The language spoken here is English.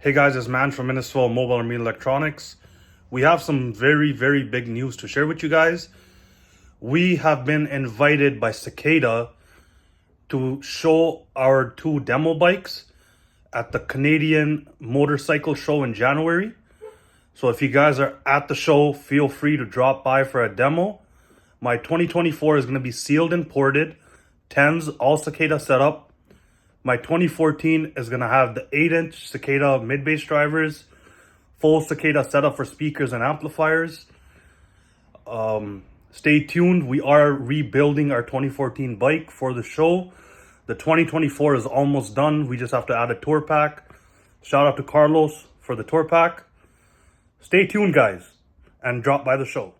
Hey guys, it's Man from Minnesville Mobile and Marine Electronics. We have some very, very big news to share with you guys. We have been invited by Cicada to show our two demo bikes at the Canadian Motorcycle Show in January. So if you guys are at the show, feel free to drop by for a demo. My 2024 is going to be sealed and ported, 10s, all Cicada setup. My 2014 is going to have the 8-inch Cicada mid-bass drivers, full Cicada setup for speakers and amplifiers. Stay tuned. We are rebuilding our 2014 bike for the show. The 2024 is almost done. We just have to add a tour pack. Shout out to Carlos for the tour pack. Stay tuned, guys, and drop by the show.